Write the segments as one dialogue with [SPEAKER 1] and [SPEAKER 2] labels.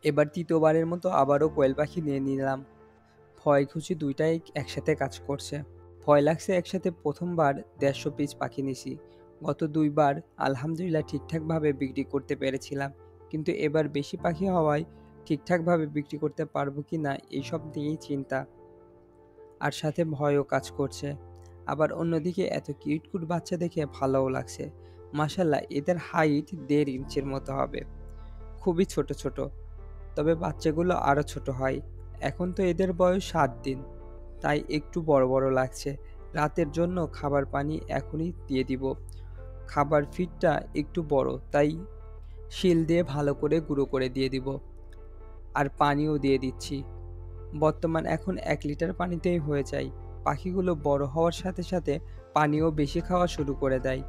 [SPEAKER 1] এবার তৃতীয়বারের মতো আবারও কোয়েল পাখি নিয়ে নিলাম। ভয় খুশি দুইটাই একসাথে কাজ করছে। ভয় লাগছে একসাথে প্রথমবার ১৫০ পিস পাখি নিছি। গত ২ বার আলহামদুলিল্লাহ ঠিকঠাকভাবে বিক্রি করতে পেরেছিলাম। কিন্তু এবার বেশি পাখি হওয়ায় ঠিকঠাকভাবে বিক্রি করতে পারবো কিনা এইসব নিয়েই চিন্তা। আর সাথে ভয়ও কাজ করছে। আবার অন্যদিকে এত কিউট বাচ্চা দেখে ভালোও লাগছে। মাশাআল্লাহ এদের হাইট ১.৫ ইঞ্চির মতো হবে। খুবই ছোট, ছোট। তবে বাচ্চাগুলো আরো ছোট হয়। এখন তো এদের বয়স ৭ দিন। তাই একটু বড়, বড় লাগছে। রাতের জন্য খাবার পানি এখনই দিয়ে দিব। খাবার ফিডটা একটু বড়, তাই শিল দিয়ে ভালো করে গুঁড়ো করে দিয়ে দিব। আর পানিও দিয়ে দিচ্ছি। বর্তমান এখন ১ লিটার পানিতেই হয়ে যায়। পাখিগুলো বড় হওয়ার সাথে, সাথে পানিও বেশি খাওয়া শুরু করে দেয়।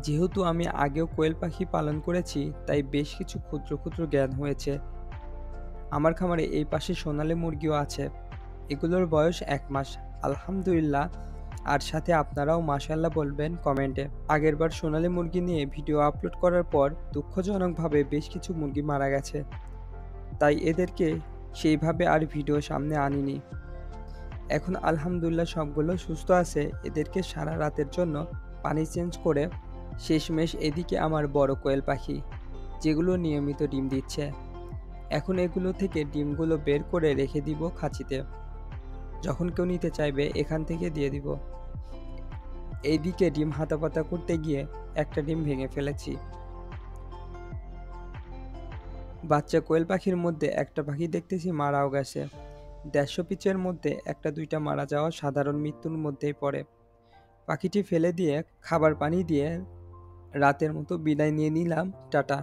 [SPEAKER 1] যেহেতু আমি আগেও কোয়েল পাখি পালন করেছি, তাই বেশ কিছু ক্ষুদ্র, ক্ষুদ্র জ্ঞান হয়েছে। আমার খামারে এই পাশে সোনালী মুরগিও আছে। এগুলোর বয়স ১ মাস। আলহামদুলিল্লাহ। আর সাথে আপনারাও মাশাআল্লাহ বলবেন কমেন্টে। আগেরবার সোনালী মুরগি নিয়ে ভিডিও আপলোড করার পর দুঃখজনকভাবে বেশ কিছু মুরগি মারা গেছে। তাই এদেরকে সেইভাবে আর ভিডিও সামনে আনিনি। এখন আলহামদুলিল্লাহ সবগুলো সুস্থ আছে। এদেরকে সারা রাতের জন্য পানি চেঞ্জ করে শেষমেশ এদিকে আমার বড় কোয়েল পাখি, যেগুলো নিয়মিত ডিম দিচ্ছে। এখন এগুলো থেকে ডিমগুলো বের করে রেখে দিব খাঁচিতে। যখন কেউ নিতে চাইবে এখান থেকে দিয়ে দিব। এইদিকে ডিম হাতাপাতা করতে গিয়ে একটা ডিম ভেঙে ফেলেছি। বাচ্চা কোয়েল পাখির মধ্যে একটা পাখি দেখতেছি মারাও গেছে। ১৫০ পিচের মধ্যে একটা দুইটা মারা যাওয়া সাধারণ মৃত্যুর মধ্যেই পড়ে। পাখিটি ফেলে দিয়ে খাবার পানি দিয়ে রাতের মতো বিদায় নিয়ে নিলাম। টাটা।